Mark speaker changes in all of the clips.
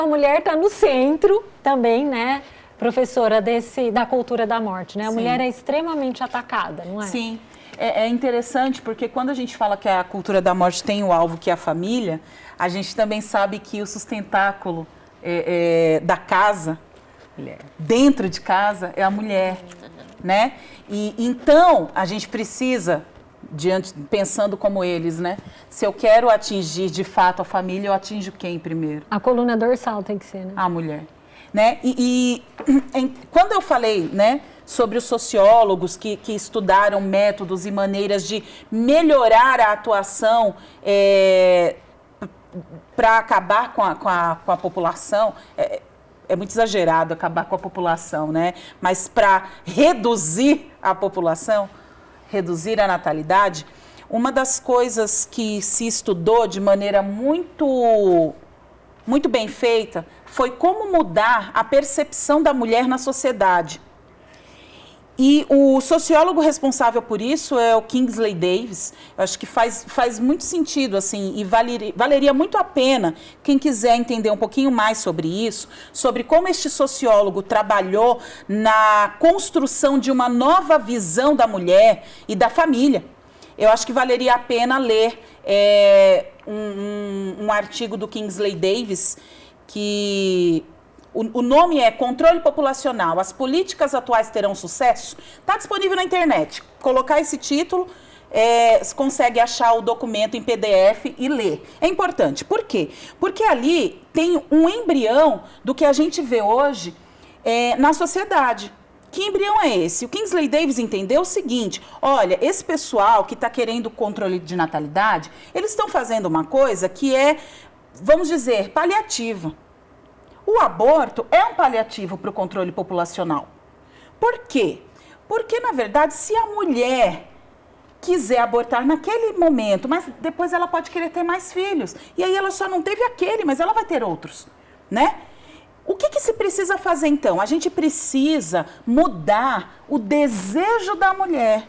Speaker 1: A mulher está no centro também, né, professora, da cultura da morte, né? A mulher é extremamente atacada, não é?
Speaker 2: Sim. É interessante porque quando a gente fala que a cultura da morte tem o alvo que é a família, a gente também sabe que o sustentáculo da casa, dentro de casa, é a mulher, né? E então a gente precisa, pensando como eles, né? Se eu quero atingir de fato a família, eu atinjo quem primeiro?
Speaker 1: A coluna dorsal tem que ser, né?
Speaker 2: A mulher, né? Quando eu falei, né, sobre os sociólogos que estudaram métodos e maneiras de melhorar a atuação para acabar com a população, é muito exagerado acabar com a população, né? Mas para reduzir a população, reduzir a natalidade, uma das coisas que se estudou de maneira muito bem feita foi como mudar a percepção da mulher na sociedade. E o sociólogo responsável por isso é o Kingsley Davis. Eu acho que faz muito sentido, assim, e valeria muito a pena quem quiser entender um pouquinho mais sobre isso, sobre como este sociólogo trabalhou na construção de uma nova visão da mulher e da família. Eu acho que valeria a pena ler um artigo do Kingsley Davis que... O nome é Controle Populacional, as políticas atuais terão sucesso? Está disponível na internet. Colocar esse título, você consegue achar o documento em PDF e ler. É importante. Por quê? Porque ali tem um embrião do que a gente vê hoje na sociedade. Que embrião é esse? O Kingsley Davis entendeu o seguinte: olha, esse pessoal que está querendo controle de natalidade, eles estão fazendo uma coisa que é, vamos dizer, paliativa. O aborto é um paliativo para o controle populacional. Por quê? Porque, na verdade, se a mulher quiser abortar naquele momento, mas depois ela pode querer ter mais filhos, e aí ela só não teve aquele, mas ela vai ter outros, né? O que se precisa fazer, então? A gente precisa mudar o desejo da mulher.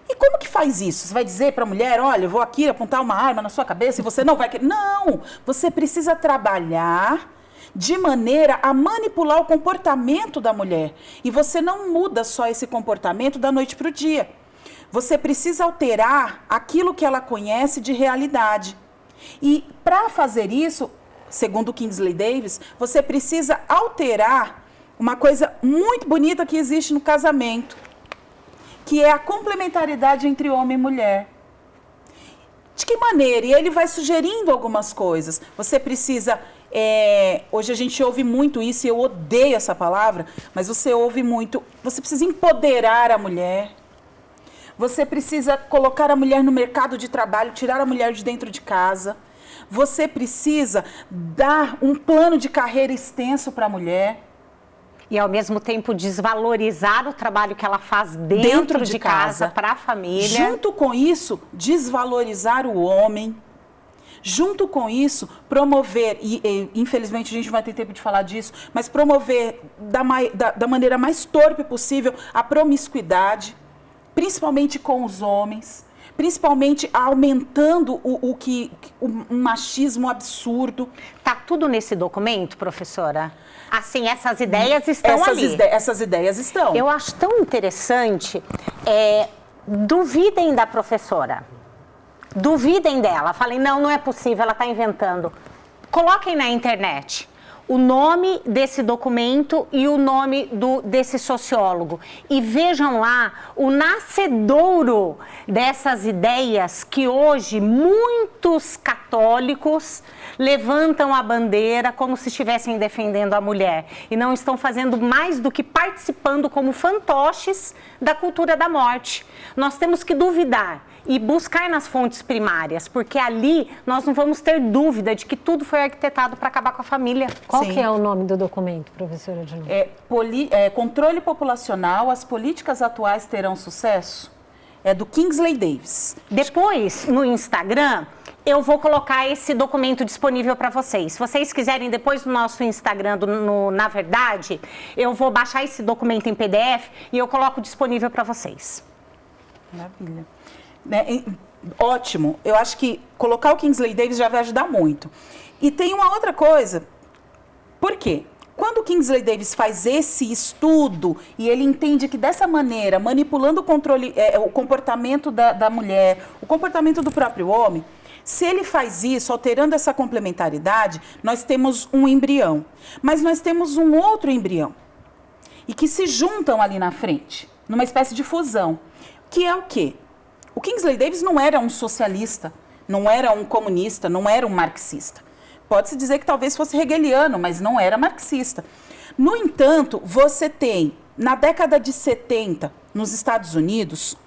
Speaker 2: E como que faz isso? Você vai dizer para a mulher, olha, eu vou aqui apontar uma arma na sua cabeça e você não vai querer. Não! Você precisa trabalhar de maneira a manipular o comportamento da mulher. E você não muda só esse comportamento da noite para o dia. Você precisa alterar aquilo que ela conhece de realidade. E para fazer isso, segundo o Kingsley Davis, você precisa alterar uma coisa muito bonita que existe no casamento, que é a complementaridade entre homem e mulher. De que maneira? E ele vai sugerindo algumas coisas. Você precisa... hoje a gente ouve muito isso, e eu odeio essa palavra, mas você ouve muito... Você precisa empoderar a mulher. Você precisa colocar a mulher no mercado de trabalho, tirar a mulher de dentro de casa. Você precisa dar um plano de carreira extenso para a mulher.
Speaker 3: E, ao mesmo tempo, desvalorizar o trabalho que ela faz dentro de casa para a família.
Speaker 2: Junto com isso, desvalorizar o homem. Junto com isso, promover, e infelizmente a gente não vai ter tempo de falar disso, mas promover da maneira mais torpe possível a promiscuidade, principalmente com os homens, principalmente aumentando um machismo absurdo.
Speaker 3: Tá tudo nesse documento, professora? Assim, essas ideias estão ali.
Speaker 2: Essas ideias estão.
Speaker 3: Eu acho tão interessante, duvidem da professora. Duvidem dela, falem, não é possível, ela está inventando. Coloquem na internet o nome desse documento e o nome desse sociólogo. E vejam lá o nascedouro dessas ideias que hoje muitos católicos levantam a bandeira como se estivessem defendendo a mulher. E não estão fazendo mais do que participando como fantoches da cultura da morte. Nós temos que duvidar e buscar nas fontes primárias, porque ali nós não vamos ter dúvida de que tudo foi arquitetado para acabar com a família.
Speaker 1: Qual que é o nome do documento, professora de novo?
Speaker 2: Controle Populacional, as políticas atuais terão sucesso? É do Kingsley Davis.
Speaker 3: Depois, no Instagram, eu vou colocar esse documento disponível para vocês. Se vocês quiserem, depois no nosso Instagram, Na Verdade, eu vou baixar esse documento em PDF e eu coloco disponível para vocês.
Speaker 2: Maravilha. Ótimo. Eu acho que colocar o Kingsley Davis já vai ajudar muito. E tem uma outra coisa. Por quê? Quando o Kingsley Davis faz esse estudo e ele entende que dessa maneira, manipulando o comportamento da mulher, o comportamento do próprio homem, se ele faz isso, alterando essa complementaridade, nós temos um embrião. Mas nós temos um outro embrião. E que se juntam ali na frente, numa espécie de fusão. Que é o quê? O Kingsley Davis não era um socialista, não era um comunista, não era um marxista. Pode-se dizer que talvez fosse hegeliano, mas não era marxista. No entanto, você tem, na década de 70, nos Estados Unidos,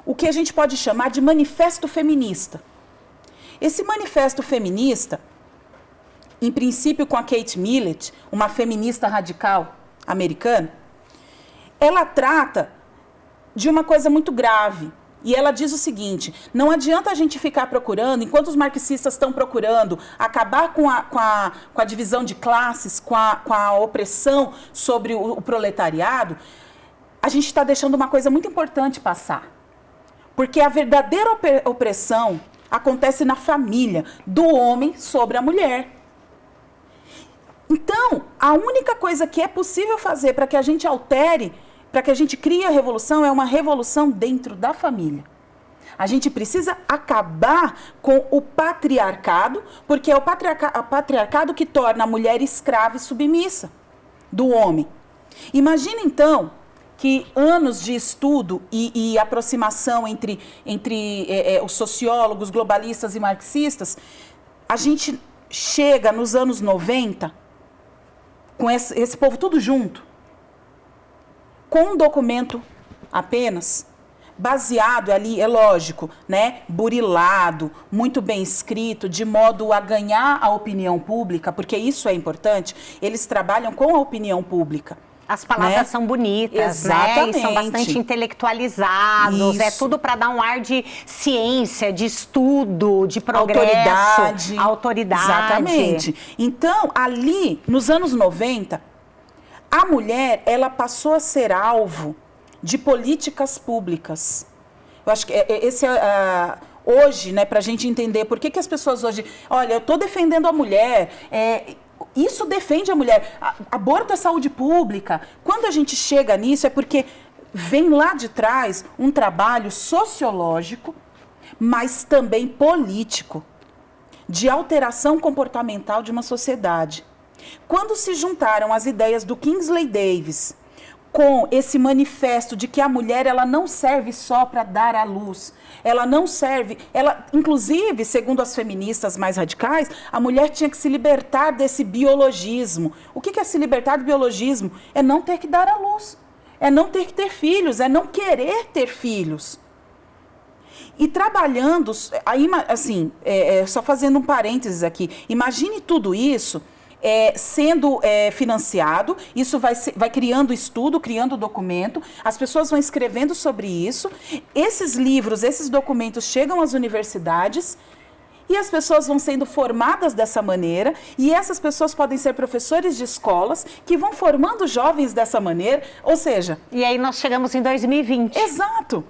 Speaker 2: o que a gente pode chamar de manifesto feminista. Esse manifesto feminista, em princípio com a Kate Millett, uma feminista radical americana, ela trata de uma coisa muito grave. E ela diz o seguinte, não adianta a gente ficar procurando, enquanto os marxistas estão procurando acabar com a divisão de classes, com a opressão sobre o proletariado, a gente está deixando uma coisa muito importante passar. Porque a verdadeira opressão acontece na família, do homem sobre a mulher. Então, a única coisa que é possível fazer para que a gente altere, para que a gente crie a revolução, é uma revolução dentro da família. A gente precisa acabar com o patriarcado, porque é o patriarcado que torna a mulher escrava e submissa do homem. Imagina, então, que anos de estudo e aproximação entre os sociólogos, globalistas e marxistas, a gente chega nos anos 90, com esse povo tudo junto, com um documento apenas, baseado ali, é lógico, né, burilado, muito bem escrito, de modo a ganhar a opinião pública, porque isso é importante, eles trabalham com a opinião pública.
Speaker 3: As palavras, né, são bonitas,
Speaker 2: exatamente,
Speaker 3: né? E são bastante intelectualizados, isso. É tudo para dar um ar de ciência, de estudo, de progresso, autoridade.
Speaker 2: Exatamente. Então, ali, nos anos 90, a mulher, ela passou a ser alvo de políticas públicas. Eu acho que hoje, né, para a gente entender por que as pessoas hoje... Olha, eu estou defendendo a mulher... Isso defende a mulher. Aborto é saúde pública. Quando a gente chega nisso é porque vem lá de trás um trabalho sociológico, mas também político, de alteração comportamental de uma sociedade. Quando se juntaram as ideias do Kingsley Davis com esse manifesto de que a mulher ela não serve só para dar à luz, ela não serve, inclusive, segundo as feministas mais radicais, a mulher tinha que se libertar desse biologismo. O que é se libertar do biologismo? É não ter que dar à luz, é não ter que ter filhos, é não querer ter filhos. E trabalhando, aí, assim, só fazendo um parênteses aqui, imagine tudo isso sendo financiado, isso vai criando estudo, criando documento, as pessoas vão escrevendo sobre isso, esses livros, esses documentos chegam às universidades e as pessoas vão sendo formadas dessa maneira e essas pessoas podem ser professores de escolas que vão formando jovens dessa maneira, ou seja...
Speaker 3: E aí nós chegamos em 2020.
Speaker 2: Exato.